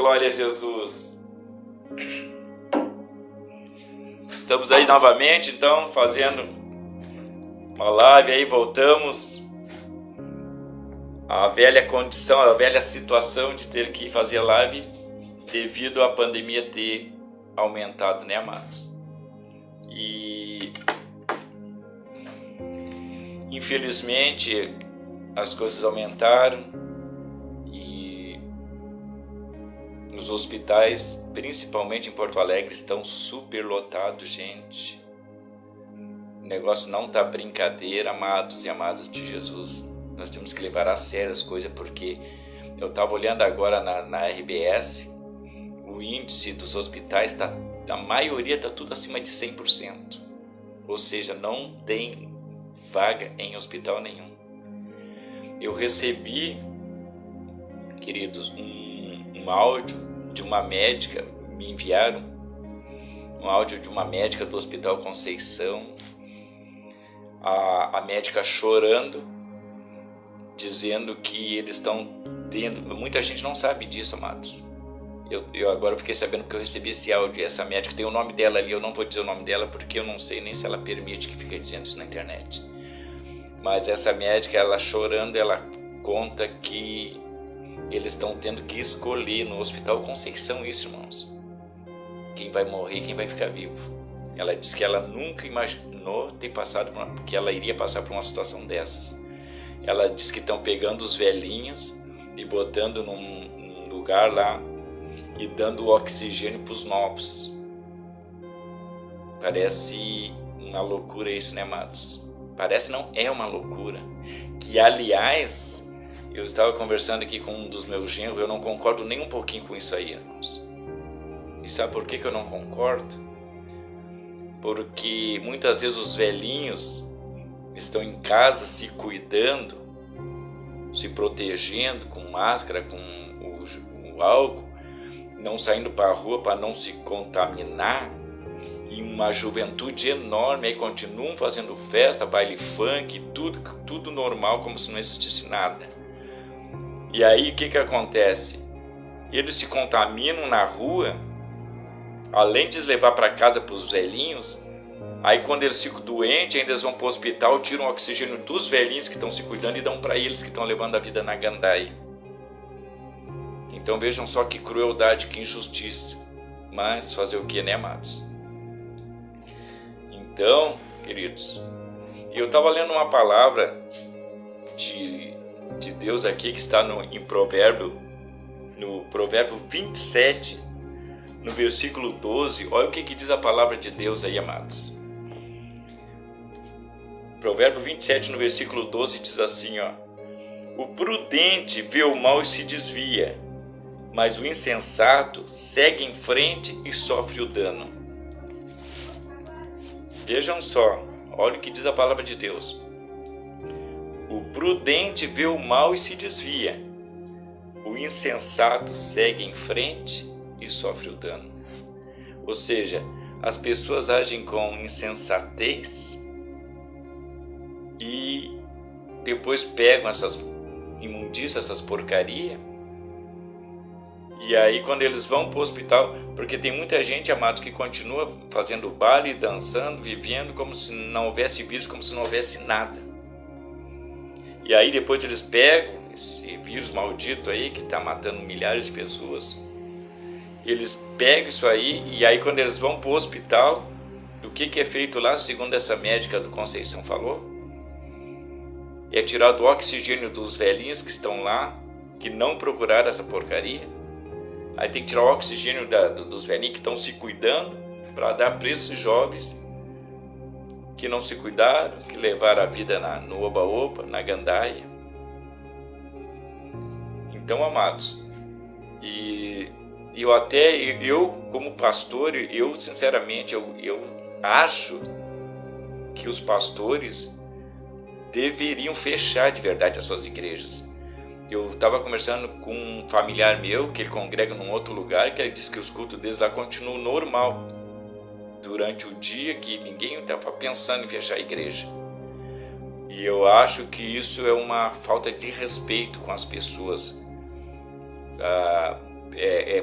glória a Jesus. Estamos aí novamente, então, fazendo uma live aí, voltamos à velha condição, à velha situação de ter que fazer live devido à pandemia ter aumentado, né, amados? E infelizmente as coisas aumentaram e os hospitais, principalmente em Porto Alegre, estão super lotados, gente. O negócio não tá brincadeira, amados e amadas de Jesus. Nós temos que levar a sério as coisas, porque eu estava olhando agora na RBS, o índice dos hospitais, a maioria está tudo acima de 100%. Ou seja, não tem vaga em hospital nenhum. Eu recebi, queridos, um áudio de uma médica, me enviaram um áudio de uma médica do Hospital Conceição, a médica chorando, dizendo que eles estão tendo, muita gente não sabe disso, amados. Eu agora fiquei sabendo que eu recebi esse áudio, essa médica tem o nome dela ali, eu não vou dizer o nome dela porque eu não sei nem se ela permite que fique dizendo isso na internet. Mas essa médica, ela chorando, ela conta que eles estão tendo que escolher no Hospital Conceição isso, irmãos. Quem vai morrer, quem vai ficar vivo. Ela disse que ela nunca imaginou ter passado que ela iria passar por uma situação dessas. Ela disse que estão pegando os velhinhos e botando num lugar lá e dando oxigênio para os novos. Parece uma loucura isso, né, amados? Parece não, é uma loucura. Que, aliás, eu estava conversando aqui com um dos meus genros, eu não concordo nem um pouquinho com isso aí, irmãos. E sabe por que eu não concordo? Porque muitas vezes os velhinhos estão em casa se cuidando, se protegendo com máscara, com o álcool, não saindo para a rua para não se contaminar, e uma juventude enorme aí continuam fazendo festa, baile funk, tudo normal, como se não existisse nada. E aí o que acontece? Eles se contaminam na rua, além de levar para casa para os velhinhos. Aí quando eles ficam doentes, ainda eles vão para o hospital, tiram o oxigênio dos velhinhos que estão se cuidando e dão para eles que estão levando a vida na gandaia. Então vejam só que crueldade, que injustiça. Mas fazer o que, né, amados? Então, queridos, eu estava lendo uma palavra de Deus aqui que está em Provérbio, no Provérbio 27, no versículo 12. Olha o que diz a palavra de Deus aí, amados. Provérbio 27, no versículo 12, diz assim, ó: o prudente vê o mal e se desvia, mas o insensato segue em frente e sofre o dano. Vejam só, olha o que diz a palavra de Deus. O prudente vê o mal e se desvia, o insensato segue em frente e sofre o dano. Ou seja, as pessoas agem com insensatez e depois pegam essas imundícias, essas porcarias. E aí quando eles vão para o hospital, porque tem muita gente, amado, que continua fazendo baile, dançando, vivendo como se não houvesse vírus, como se não houvesse nada. E aí depois eles pegam esse vírus maldito aí, que está matando milhares de pessoas, eles pegam isso aí, e aí quando eles vão para o hospital, o que é feito lá, segundo essa médica do Conceição falou? É tirado o oxigênio dos velhinhos que estão lá, que não procuraram essa porcaria. Aí tem que tirar o oxigênio dos velhinhos que estão se cuidando para dar para esses jovens que não se cuidaram, que levaram a vida no oba-oba, na gandaia. Então, amados, e eu como pastor, eu sinceramente, eu acho que os pastores deveriam fechar de verdade as suas igrejas. Eu estava conversando com um familiar meu, que ele congrega num outro lugar, que ele disse que os cultos deles lá continuam normal durante o dia, que ninguém estava pensando em fechar a igreja. E eu acho que isso é uma falta de respeito com as pessoas.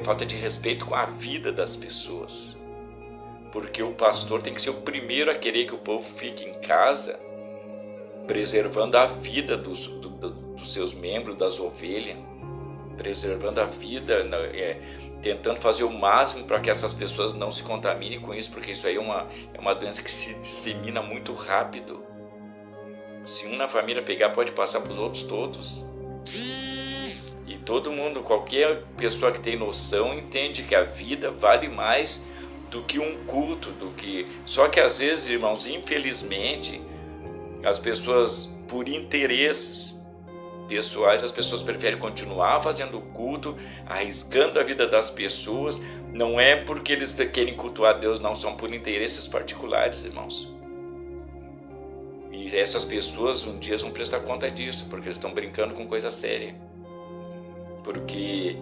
falta de respeito com a vida das pessoas. Porque o pastor tem que ser o primeiro a querer que o povo fique em casa, preservando a vida dos seus membros, das ovelhas, preservando a vida, tentando fazer o máximo para que essas pessoas não se contaminem com isso, porque isso aí é uma doença que se dissemina muito rápido. Se um na família pegar, pode passar para os outros todos. E todo mundo, qualquer pessoa que tem noção, entende que a vida vale mais do que um culto, Só que às vezes, irmãos, infelizmente, as pessoas, por interesses pessoais, as pessoas preferem continuar fazendo culto, arriscando a vida das pessoas. Não é porque eles querem cultuar a Deus, não, são por interesses particulares, irmãos. E essas pessoas um dia vão prestar conta disso, porque eles estão brincando com coisa séria. Porque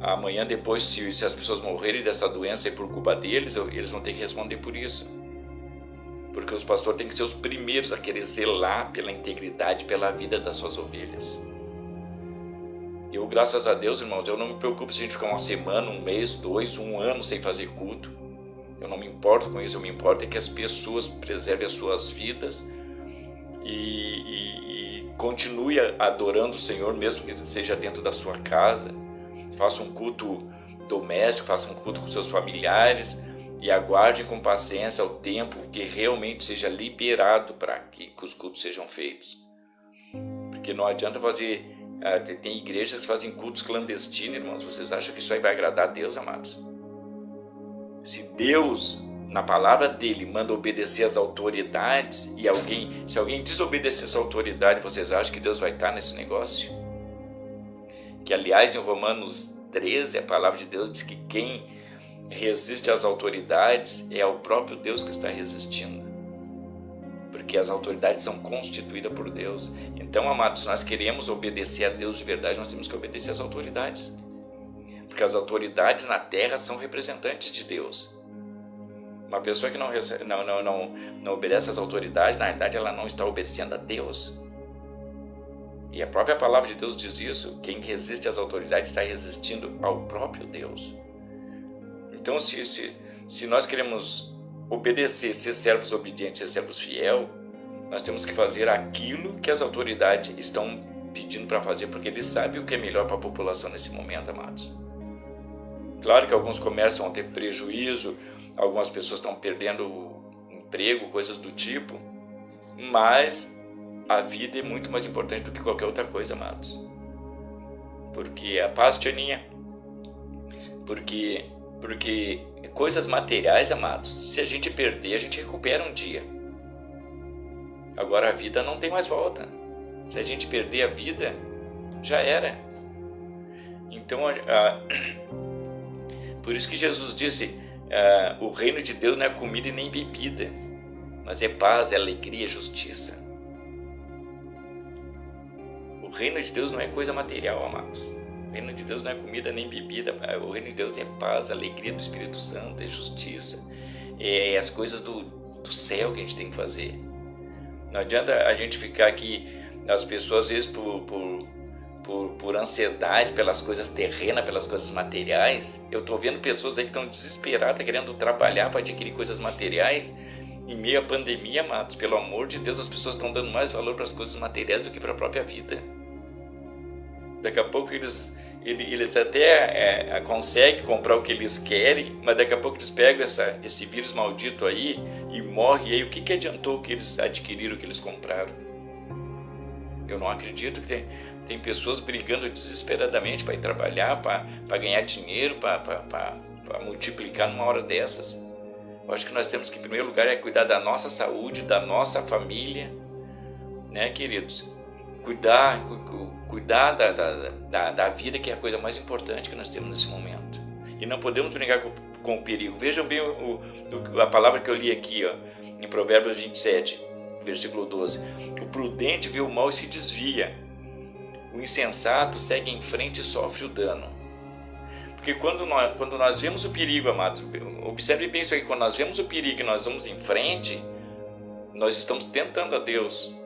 amanhã depois, se as pessoas morrerem dessa doença e por culpa deles, eles vão ter que responder por isso. Porque os pastores têm que ser os primeiros a querer zelar pela integridade, pela vida das suas ovelhas. Eu, graças a Deus, irmãos, eu não me preocupo se a gente ficar uma semana, um mês, 2, 1 ano sem fazer culto. Eu não me importo com isso, eu me importo é que as pessoas preservem as suas vidas e continue adorando o Senhor, mesmo que seja dentro da sua casa. Faça um culto doméstico, faça um culto com seus familiares e aguarde com paciência o tempo que realmente seja liberado para que os cultos sejam feitos. Porque não adianta fazer... tem igrejas que fazem cultos clandestinos, irmãos. Vocês acham que isso aí vai agradar a Deus, amados? Se Deus, na palavra dele, manda obedecer às autoridades e se alguém desobedecer essa autoridade, vocês acham que Deus vai estar nesse negócio? Que, aliás, em Romanos 13, a palavra de Deus diz que quem resiste às autoridades é o próprio Deus que está resistindo. Porque as autoridades são constituídas por Deus. Então, amados, se nós queremos obedecer a Deus de verdade, nós temos que obedecer às autoridades. Porque as autoridades na terra são representantes de Deus. Uma pessoa que não obedece às autoridades, na verdade, ela não está obedecendo a Deus. E a própria palavra de Deus diz isso. Quem resiste às autoridades está resistindo ao próprio Deus. Então, se nós queremos obedecer, ser servos obedientes, ser servos fiéis, nós temos que fazer aquilo que as autoridades estão pedindo para fazer, porque eles sabem o que é melhor para a população nesse momento, amados. Claro que alguns comércios vão ter prejuízo, algumas pessoas estão perdendo emprego, coisas do tipo, mas a vida é muito mais importante do que qualquer outra coisa, amados. Porque a paz, Tianinha, porque coisas materiais, amados, se a gente perder, a gente recupera um dia. Agora a vida não tem mais volta. Se a gente perder a vida, já era. Então, por isso que Jesus disse, o reino de Deus não é comida e nem bebida, mas é paz, é alegria, justiça. O reino de Deus não é coisa material, amados. O reino de Deus não é comida nem bebida. O reino de Deus é paz, alegria do Espírito Santo, é justiça. É as coisas do céu que a gente tem que fazer. Não adianta a gente ficar aqui, as pessoas às vezes por ansiedade pelas coisas terrenas, pelas coisas materiais. Eu estou vendo pessoas aí que estão desesperadas, querendo trabalhar para adquirir coisas materiais. Em meio à pandemia, amados, pelo amor de Deus, as pessoas estão dando mais valor para as coisas materiais do que para a própria vida. Daqui a pouco eles até conseguem comprar o que eles querem, mas daqui a pouco eles pegam esse vírus maldito aí e morrem. E aí o que adiantou que eles adquiriram, o que eles compraram? Eu não acredito que tem pessoas brigando desesperadamente para ir trabalhar, para ganhar dinheiro, para multiplicar numa hora dessas. Eu acho que nós temos que, em primeiro lugar, cuidar da nossa saúde, da nossa família, né, queridos? Cuidar da vida, que é a coisa mais importante que nós temos nesse momento. E não podemos brincar com o perigo. Vejam bem a palavra que eu li aqui, ó, em Provérbios 27, versículo 12. O prudente vê o mal e se desvia. O insensato segue em frente e sofre o dano. Porque quando nós vemos o perigo, amados, observe bem isso aí, quando nós vemos o perigo e nós vamos em frente, nós estamos tentando a Deus.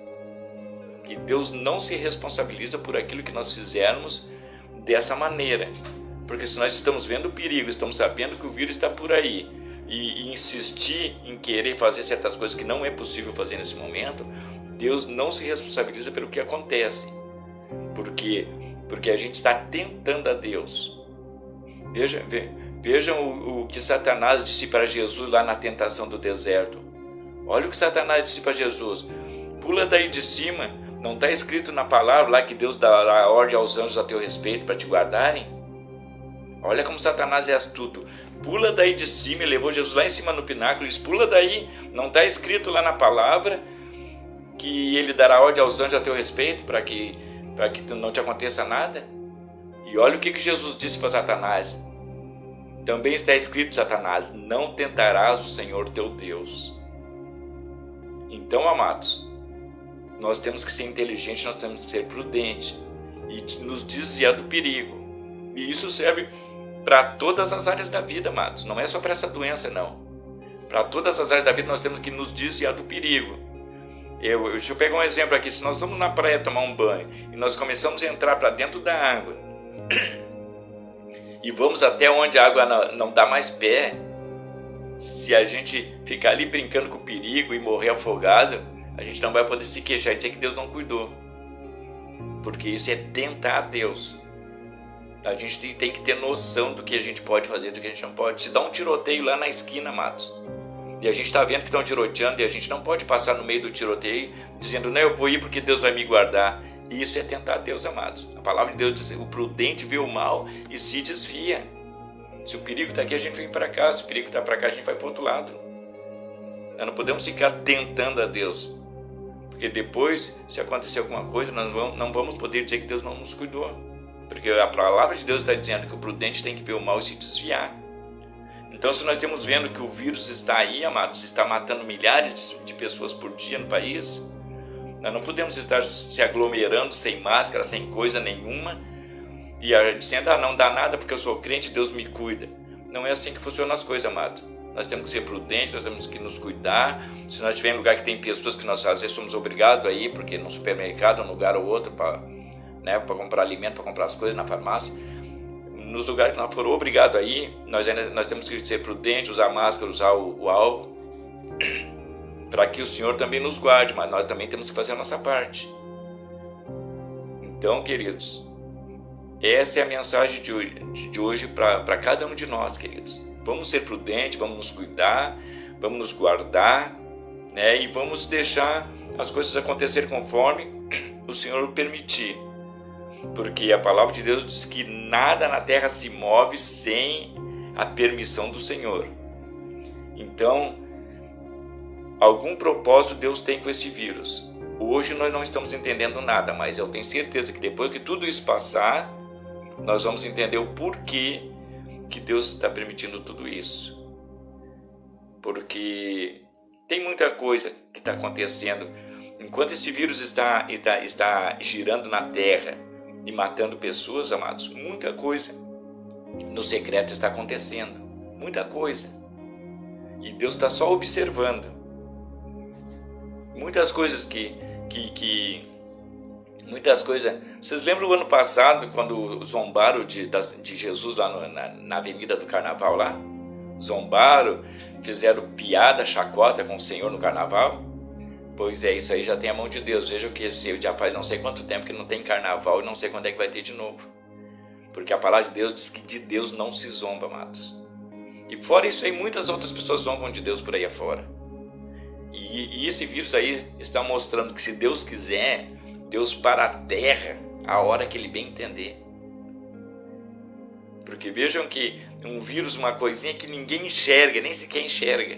E Deus não se responsabiliza por aquilo que nós fizermos dessa maneira. Porque se nós estamos vendo o perigo, estamos sabendo que o vírus está por aí, e insistir em querer fazer certas coisas que não é possível fazer nesse momento, Deus não se responsabiliza pelo que acontece. Porque a gente está tentando a Deus. Vejam o que Satanás disse para Jesus lá na tentação do deserto. Olha o que Satanás disse para Jesus: pula daí de cima, não está escrito na palavra lá que Deus dará ordem aos anjos a teu respeito para te guardarem? Olha como Satanás é astuto. Pula daí de cima, ele levou Jesus lá em cima no pináculo e disse: pula daí, não está escrito lá na palavra que ele dará ordem aos anjos a teu respeito para que não te aconteça nada? E olha o que Jesus disse para Satanás: também está escrito, Satanás, não tentarás o Senhor teu Deus. Então, amados, nós temos que ser inteligentes, nós temos que ser prudentes e nos desviar do perigo. E isso serve para todas as áreas da vida, amados. Não é só para essa doença, não. Para todas as áreas da vida nós temos que nos desviar do perigo. Deixa eu pegar um exemplo aqui. Se nós vamos na praia tomar um banho e nós começamos a entrar para dentro da água e vamos até onde a água não dá mais pé, se a gente ficar ali brincando com o perigo e morrer afogado, a gente não vai poder se queixar e dizer que Deus não cuidou. Porque isso é tentar a Deus. A gente tem que ter noção do que a gente pode fazer, do que a gente não pode. Se dá um tiroteio lá na esquina, amados, e a gente está vendo que estão tiroteando, e a gente não pode passar no meio do tiroteio dizendo: não, eu vou ir porque Deus vai me guardar. Isso é tentar a Deus, amados. A palavra de Deus diz: o prudente vê o mal e se desvia. Se o perigo está aqui, a gente vem para cá. Se o perigo está para cá, a gente vai para o outro lado. Nós não podemos ficar tentando a Deus, porque depois, se acontecer alguma coisa, nós não vamos poder dizer que Deus não nos cuidou. Porque a palavra de Deus está dizendo que o prudente tem que ver o mal e se desviar. Então, se nós estamos vendo que o vírus está aí, amados, está matando milhares de pessoas por dia no país, nós não podemos estar se aglomerando sem máscara, sem coisa nenhuma, e dizendo: não dá nada porque eu sou crente, Deus me cuida. Não é assim que funcionam as coisas, amados. Nós temos que ser prudentes, nós temos que nos cuidar. Se nós estivermos em lugar que tem pessoas que nós às vezes somos obrigados a ir, porque no supermercado, um lugar ou outro, para comprar alimento, para comprar as coisas na farmácia, nos lugares que nós formos obrigados a ir, nós temos que ser prudentes, usar máscara, usar o álcool, para que o Senhor também nos guarde, mas nós também temos que fazer a nossa parte. Então, queridos, essa é a mensagem de hoje para cada um de nós, queridos. Vamos ser prudentes, vamos nos cuidar, vamos nos guardar, e vamos deixar as coisas acontecer conforme o Senhor permitir. Porque a palavra de Deus diz que nada na terra se move sem a permissão do Senhor. Então, algum propósito Deus tem com esse vírus. Hoje nós não estamos entendendo nada, mas eu tenho certeza que depois que tudo isso passar, nós vamos entender o porquê que Deus está permitindo tudo isso. Porque tem muita coisa que está acontecendo. Enquanto esse vírus está girando na terra e matando pessoas, amados, muita coisa no secreto está acontecendo. Muita coisa. E Deus está só observando. Muitas coisas muitas coisas. Vocês lembram o ano passado, quando zombaram de Jesus lá na Avenida do Carnaval lá? Zombaram, fizeram piada, chacota com o Senhor no Carnaval? Pois é, isso aí já tem a mão de Deus. Veja que já faz não sei quanto tempo que não tem Carnaval e não sei quando é que vai ter de novo. Porque a palavra de Deus diz que de Deus não se zomba, amados. E fora isso aí, muitas outras pessoas zombam de Deus por aí afora. E esse vírus aí está mostrando que, se Deus quiser, Deus para a terra a hora que Ele bem entender. Porque vejam que um vírus, uma coisinha que ninguém enxerga, nem sequer enxerga,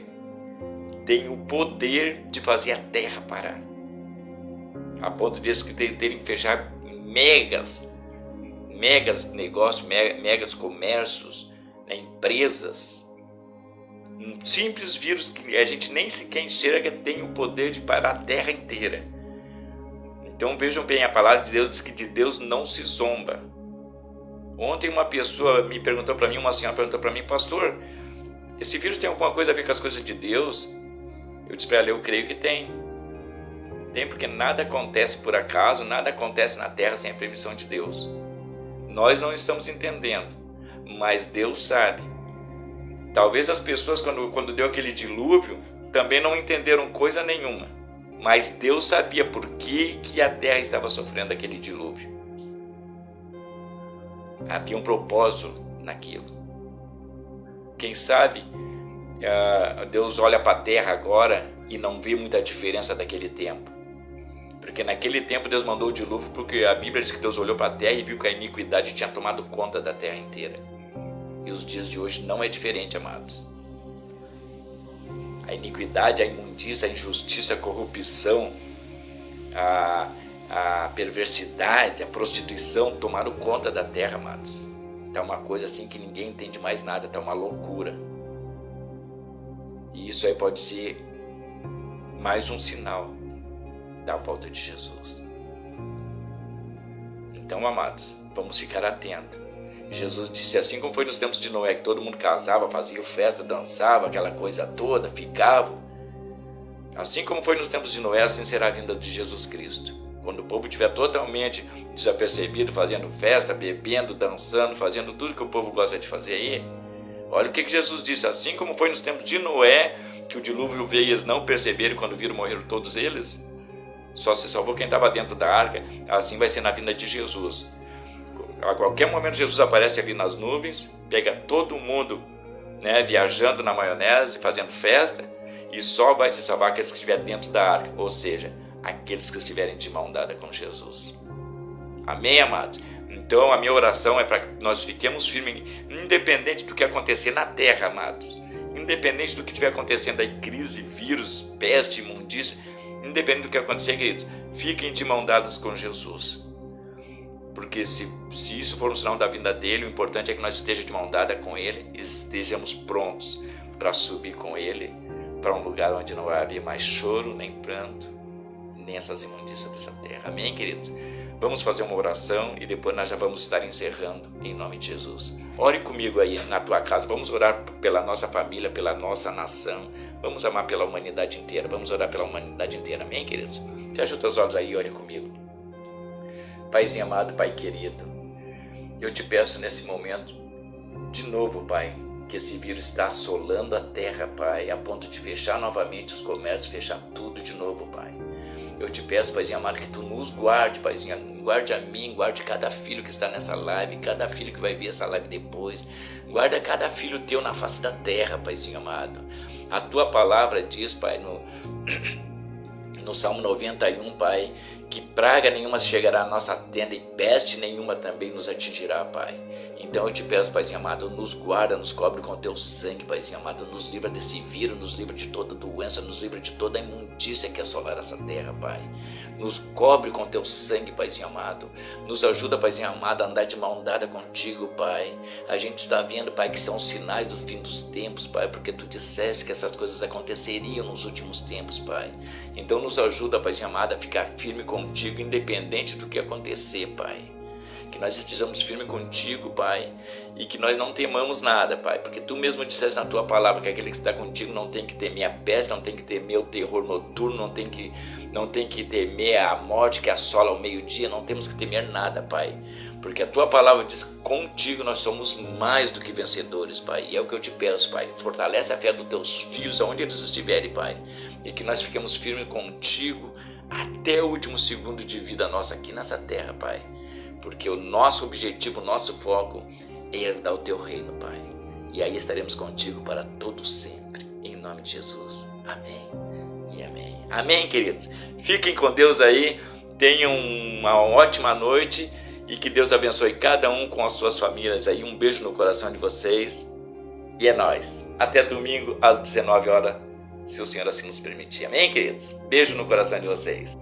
tem o poder de fazer a terra parar. A ponto de terem que fechar megas negócios, megas comércios, empresas. Um simples vírus que a gente nem sequer enxerga tem o poder de parar a terra inteira. Então vejam bem, a palavra de Deus diz que de Deus não se zomba. Ontem uma pessoa uma senhora perguntou para mim: pastor, esse vírus tem alguma coisa a ver com as coisas de Deus? Eu disse para ela: eu creio que tem. Tem, porque nada acontece por acaso, nada acontece na terra sem a permissão de Deus. Nós não estamos entendendo, mas Deus sabe. Talvez as pessoas, quando deu aquele dilúvio, também não entenderam coisa nenhuma, mas Deus sabia por que a terra estava sofrendo aquele dilúvio. Havia um propósito naquilo. Quem sabe Deus olha para a terra agora e não vê muita diferença daquele tempo. Porque naquele tempo Deus mandou o dilúvio porque a Bíblia diz que Deus olhou para a terra e viu que a iniquidade tinha tomado conta da terra inteira. E os dias de hoje não é diferente, amados. A iniquidade, a imundícia, a injustiça, a corrupção, a perversidade, a prostituição tomaram conta da terra, amados. Está uma coisa assim que ninguém entende mais nada, está uma loucura. E isso aí pode ser mais um sinal da volta de Jesus. Então, amados, vamos ficar atentos. Jesus disse, assim como foi nos tempos de Noé, que todo mundo casava, fazia festa, dançava, aquela coisa toda, ficava. Assim como foi nos tempos de Noé, assim será a vinda de Jesus Cristo. Quando o povo estiver totalmente desapercebido, fazendo festa, bebendo, dançando, fazendo tudo que o povo gosta de fazer aí. Olha o que Jesus disse, assim como foi nos tempos de Noé, que o dilúvio veio e eles não perceberam, quando viram morrer todos eles, só se salvou quem estava dentro da arca, assim vai ser na vinda de Jesus. A qualquer momento Jesus aparece ali nas nuvens, pega todo mundo, né, viajando na maionese, fazendo festa, e só vai se salvar aqueles que estiverem dentro da arca, ou seja, aqueles que estiverem de mão dada com Jesus. Amém, amados? Então a minha oração é para que nós fiquemos firmes, independente do que acontecer na terra, amados. Independente do que estiver acontecendo aí, crise, vírus, peste, imundícia, independente do que acontecer, queridos, fiquem de mão dadas com Jesus. Porque se isso for um sinal da vinda dele, o importante é que nós estejamos de mão dada com ele e estejamos prontos para subir com ele para um lugar onde não vai haver mais choro, nem pranto, nem essas imundícias dessa terra. Amém, queridos? Vamos fazer uma oração e depois nós já vamos estar encerrando em nome de Jesus. Ore comigo aí na tua casa. Vamos orar pela nossa família, pela nossa nação. Vamos amar pela humanidade inteira. Vamos orar pela humanidade inteira. Amém, queridos? Feche os teus olhos aí e ore comigo. Paizinho amado, Pai querido, eu te peço nesse momento, de novo, Pai, que esse vírus está assolando a terra, Pai, a ponto de fechar novamente os comércios, fechar tudo de novo, Pai. Eu te peço, Paizinho amado, que Tu nos guarde, Paizinho, guarde a mim, guarde cada filho que está nessa live, cada filho que vai ver essa live depois, guarda cada filho Teu na face da terra, Paizinho amado. A Tua palavra diz, Pai, no Salmo 91, Pai, que praga nenhuma chegará à nossa tenda e peste nenhuma também nos atingirá, Pai. Então eu te peço, Paizinho amado, nos guarda, nos cobre com Teu sangue, Paizinho amado, nos livra desse vírus, nos livra de toda doença, nos livra de toda a imundícia que assolar essa terra, Pai. Nos cobre com Teu sangue, Paizinho amado. Nos ajuda, Paizinho amado, a andar de mão dada contigo, Pai. A gente está vendo, Pai, que são sinais do fim dos tempos, Pai, porque Tu disseste que essas coisas aconteceriam nos últimos tempos, Pai. Então nos ajuda, Paizinho amado, a ficar firme contigo, independente do que acontecer, Pai. Que nós estejamos firmes contigo, Pai, e que nós não temamos nada, Pai, porque Tu mesmo disseste na Tua palavra que aquele que está contigo não tem que temer a peste, não tem que temer o terror noturno, não tem que temer a morte que assola ao meio-dia, não temos que temer nada, Pai, porque a Tua palavra diz que contigo nós somos mais do que vencedores, Pai, e é o que eu te peço, Pai, fortalece a fé dos Teus filhos aonde eles estiverem, Pai, e que nós fiquemos firmes contigo até o último segundo de vida nossa aqui nessa terra, Pai. Porque o nosso objetivo, o nosso foco é herdar o Teu reino, Pai. E aí estaremos contigo para todo sempre. Em nome de Jesus. Amém e amém. Amém, queridos. Fiquem com Deus aí. Tenham uma ótima noite. E que Deus abençoe cada um com as suas famílias aí. Um beijo no coração de vocês. E é nóis. Até domingo às 19 horas, se o Senhor assim nos permitir. Amém, queridos? Beijo no coração de vocês.